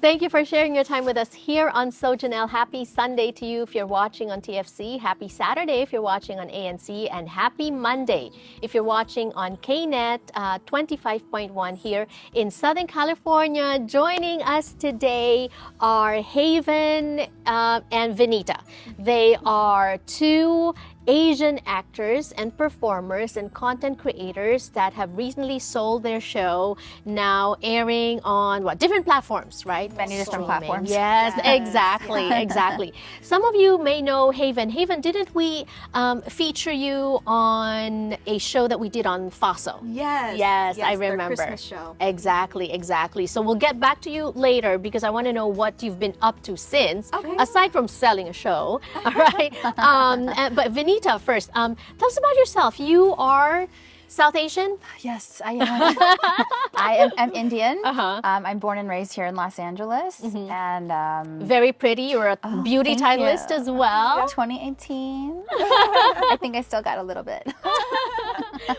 Thank you for sharing your time with us here on So Janelle. Happy Sunday to you if you're watching on TFC. Happy Saturday if you're watching on ANC. And happy Monday if you're watching on KNET 25.1 here in Southern California. Joining us today are Haven and Vinita. They are two Asian actors and performers and content creators that have recently sold their show, now airing on different platforms, right? Many different platforms. Yes, exactly, exactly. Some of you may know Haven. Haven, didn't we feature you on a show that we did on Faso? Yes, I remember. The Christmas show. Exactly. So we'll get back to you later because I want to know what you've been up to since, aside from selling a show. All right. But Vinita first, tell us about yourself. You are South Asian? Yes, I am. I'm Indian. I'm born and raised here in Los Angeles. And very pretty. You're a beauty titleist as well. 2018. I think I still got a little bit.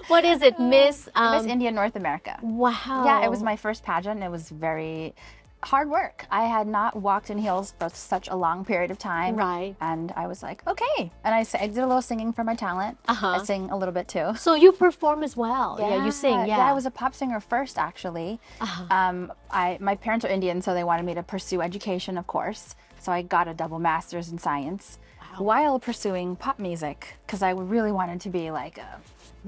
What is it, Miss? Miss India North America. Wow. Yeah, it was my first pageant. It was very hard work. I had not walked in heels for such a long period of time. Right. And I was like, okay. And I did a little singing for my talent. I sing a little bit too. So you perform as well. Yeah, you sing. Yeah, I was a pop singer first, actually. My parents are Indian, so they wanted me to pursue education, of course. So I got a double master's in science while pursuing pop music because I really wanted to be like a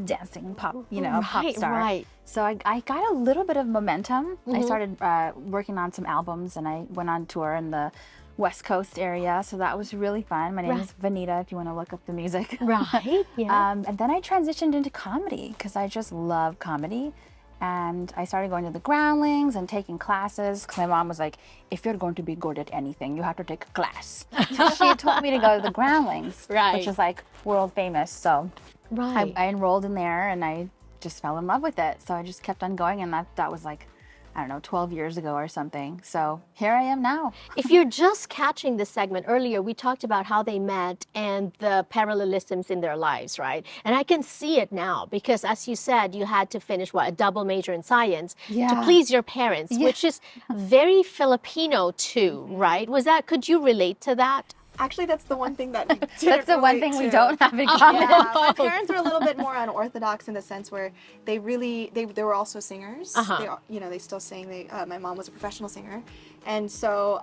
dancing pop, pop star. Right. So I got a little bit of momentum. I started working on some albums and I went on tour in the West Coast area. So that was really fun. My name is Vinita, if you want to look up the music. Right, yeah. And then I transitioned into comedy because I just love comedy. And I started going to the Groundlings and taking classes. My mom was like, if you're going to be good at anything, you have to take a class. So she told me to go to the Groundlings, which is like world famous. So I enrolled in there and I just fell in love with it. So I just kept on going, and that was like, I don't know, 12 years ago or something. So here I am now. If you're just catching this segment earlier, we talked about how they met and the parallelisms in their lives, right? And I can see it now because, as you said, you had to finish a double major in science to please your parents, which is very Filipino too, right? Could you relate to that? Actually, that's the one thing that we didn't That's the one thing we don't have in common. Yeah, my parents were a little bit more unorthodox in the sense where they were also singers. They still sing. My mom was a professional singer, and so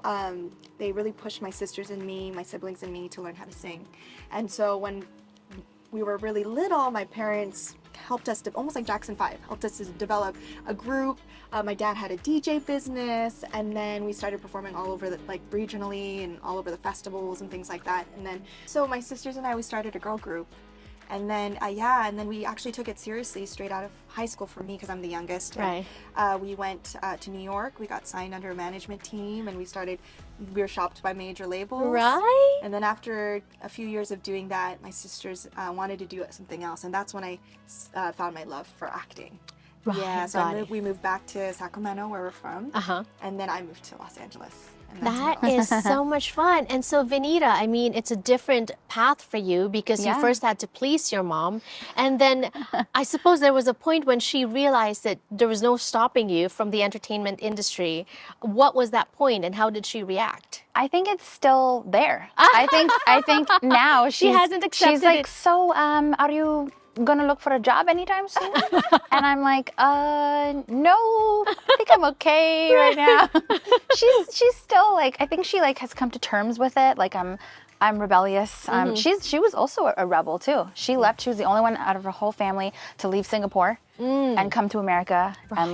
they really pushed my sisters and me, my siblings and me, to learn how to sing. And so when we were really little, my parents helped us to, almost like Jackson 5, helped us to develop a group. My dad had a DJ business, and then we started performing all over regionally and all over the festivals and things like that. And then, so my sisters and I, we started a girl group. And then, and then we actually took it seriously straight out of high school for me because I'm the youngest. Right. And, we went to New York. We got signed under a management team, and we were shopped by major labels. Right. And then after a few years of doing that, my sisters wanted to do something else, and that's when I found my love for acting. Right. Yeah, so we moved back to Sacramento, where we're from, and then I moved to Los Angeles. That is so much fun. And so, Vinita, I mean, it's a different path for you because you first had to please your mom. And then I suppose there was a point when she realized that there was no stopping you from the entertainment industry. What was that point and how did she react? I think it's still there. I think now she hasn't accepted she's like, it. so are you gonna look for a job anytime soon? And I'm like, no, I think I'm okay right now. She's still like, I think she has come to terms with it. Like I'm rebellious. She was also a rebel too. She left. She was the only one out of her whole family to leave Singapore and come to America and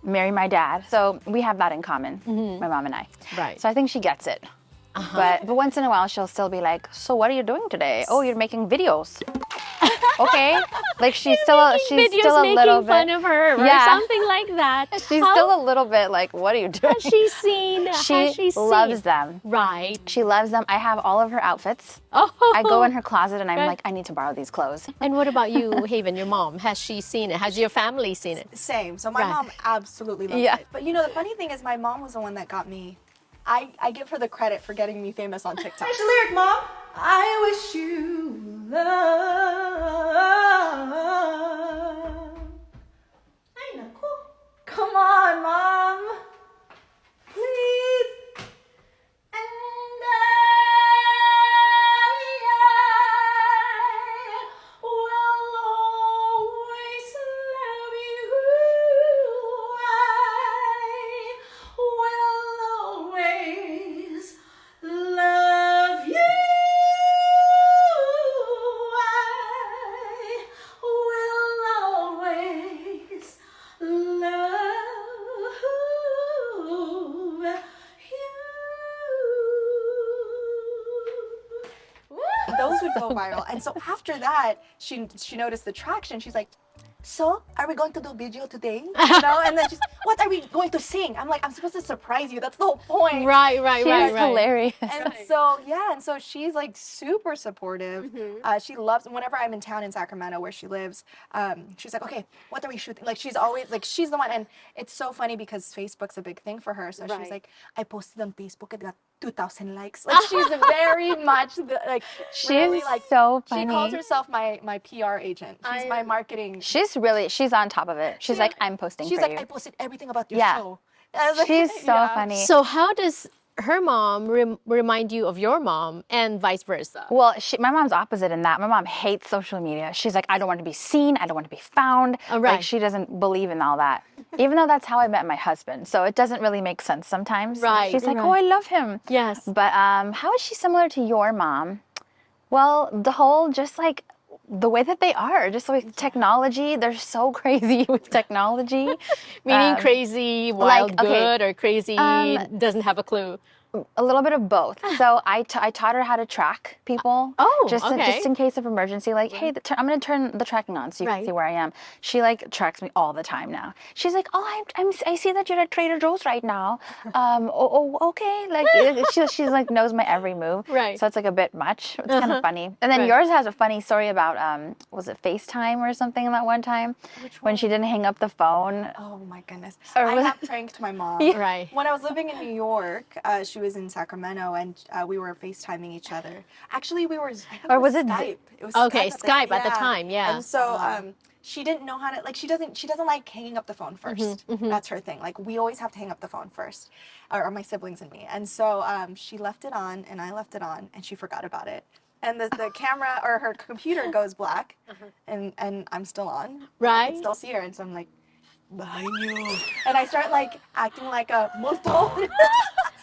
marry my dad. So we have that in common, my mom and I. Right. So I think she gets it. But once in a while she'll still be like, so what are you doing today? Oh, you're making videos. Okay, like she's still a little bit fun of her or something like that. She's still a little bit like, what are you doing? Has she seen? She loves them. Right. She loves them. I have all of her outfits. Oh. I go in her closet and I'm like, I need to borrow these clothes. And what about you, Haven, your mom? Has she seen it? Has your family seen it? Same. So my mom absolutely loves it. But the funny thing is my mom was the one that got me. I give her the credit for getting me famous on TikTok. Here's the lyric, Mom. I wish you love. Ain't that cool? Come on, Mom. Please those would go viral. And so after that, she noticed the traction. She's like, so are we going to do video today? You know, and then she's, what are we going to sing? I'm like, I'm supposed to surprise you. That's the whole point. Right. She's hilarious. And so, yeah, and so she's like super supportive. She loves, whenever I'm in town in Sacramento where she lives, she's like, okay, what are we shooting? Like, she's always, like, she's the one. And it's so funny because Facebook's a big thing for her. So she's like, I posted on Facebook, it got 2,000 likes. Like, she's very much, She's really, like, so funny. she calls herself my PR agent. She's my marketing. She's on top of it. She's like, I'm posting She's for like, you. I posted everything about your Yeah. show. And I was like, She's so funny. So how does her mom remind you of your mom and vice versa? Well, my mom's opposite in that. My mom hates social media. She's like, I don't want to be seen. I don't want to be found. Oh, right. Like, she doesn't believe in all that. Even though that's how I met my husband. So it doesn't really make sense sometimes. Right, She's like, right. oh, I love him. Yes. But how is she similar to your mom? Well, the whole just like the way that they are, just with technology, they're so crazy with technology. Meaning crazy, wild, like, okay, good, or crazy doesn't have a clue. A little bit of both. So I taught her how to track people. Oh, just okay. just in case of emergency. Like, hey, I'm going to turn the tracking on so you Right. can see where I am. She like tracks me all the time now. She's like, oh, I see that you're at Trader Joe's right now. Okay. Like she's like knows my every move. Right. So it's like a bit much. It's kind of funny. And then Right. yours has a funny story about was it FaceTime or something that one time when she didn't hang up the phone. Oh my goodness. Or I was- have pranked my mom. Right. When I was living in New York, she was in Sacramento and we were FaceTiming each other. Actually, we were, I think Or was it Skype. It was Okay, Skype Skype at the time, yeah. And so she didn't know how to, like, she doesn't like hanging up the phone first. That's her thing. Like, we always have to hang up the phone first, or my siblings and me. And so she left it on and I left it on and she forgot about it. And the camera or her computer goes black and I'm still on. I Right. can still see her. And so I'm like, behind you. And I start like acting like a multo.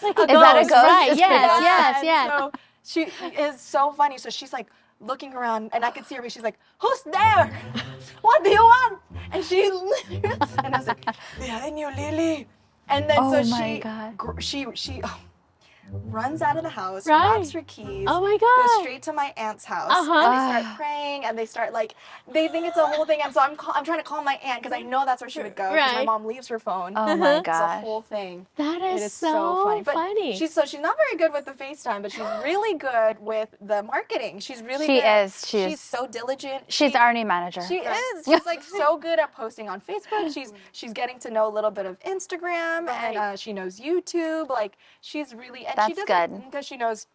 Is that a ghost? Right. It's Yes. And Yes. So she is so funny. So she's like looking around and I could see her, but she's like, who's there? What do you want? And she, and I was like, behind you, Lily. And then Oh so my God. she runs out of the house, Right. grabs her keys, Oh my goes God. straight to my aunt's house, Uh-huh. and they start praying, and they start like, they think it's a whole thing, and so I'm trying to call my aunt because I know that's where she would go because my Right. mom leaves her phone. Oh my It's a gosh. whole thing. That It is is so funny. But funny. she's not very good with the FaceTime, but she's really good with the marketing. She's really She good. is. She She's is. so diligent. She's our new manager. She is. She's like so good at posting on Facebook. She's getting to know a little bit of Instagram and she knows YouTube. Like she's really and she That's does good. because she knows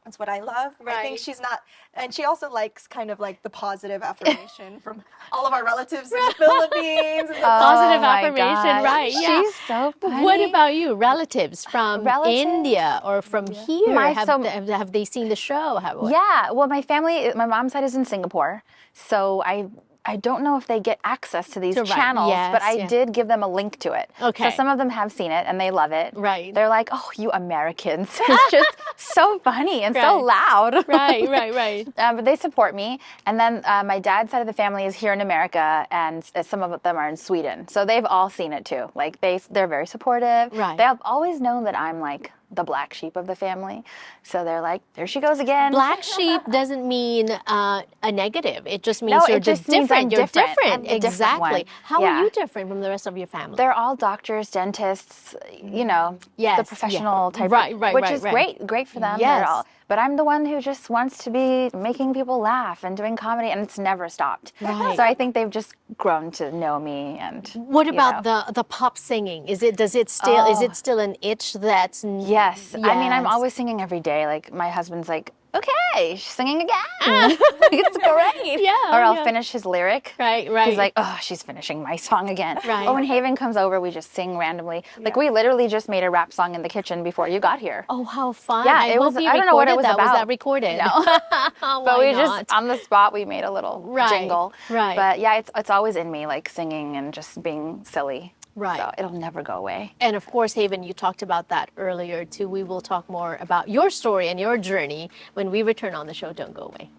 that's what I love. I Right. think she's not, and she also likes kind of like the positive affirmation from all of our relatives in the Philippines. And Positive Oh my affirmation, gosh. right? Yeah. She's so funny. What about you? Relatives from Relatives? India or from here? My- Have, so- have they seen the show? Yeah, well, my family, my mom's side is in Singapore, so I don't know if they get access to these To right, channels, yes, but I yeah. did give them a link to it. Okay. So some of them have seen it and they love it. Right. They're like, oh, you Americans. It's just so funny and so loud. Right. But they support me. And then my dad's side of the family is here in America, and some of them are in Sweden. So they've all seen it too. Like they're very supportive. Right. They have always known that I'm like the black sheep of the family. So they're like, there she goes again. Black sheep doesn't mean a negative. It just means No, you're it just means different. I'm You're different. different. I'm the different Exactly. one. How Yeah. are you different from the rest of your family? They're all doctors, dentists, you know, Yes, the professional yeah. type, Right, which right, is right. great for them. Yes. They're all, but I'm the one who just wants to be making people laugh and doing comedy, and it's never stopped. Right. So I think they've just grown to know me. And What you about know. the pop singing? Is it still an itch that's Yes. I mean, I'm Yes. always singing every day. Like my husband's like, okay, she's singing again. It's great. Yeah, Or I'll yeah. finish his lyric. right. He's like, oh, she's finishing my song again. Right. Or when Haven comes over, we just sing randomly. Like we literally just made a rap song in the kitchen before you got here. oh, how fun! Yeah, I it hope was- you I don't know what it recorded was that. Was about. that recorded? No. But Why we just not? on the spot we made a little Right, jingle. right. But yeah, it's always in me, like singing and just being silly. Right. So it'll never go away. And of course, Haven, you talked about that earlier too. We will talk more about your story and your journey when we return on the show. Don't go away.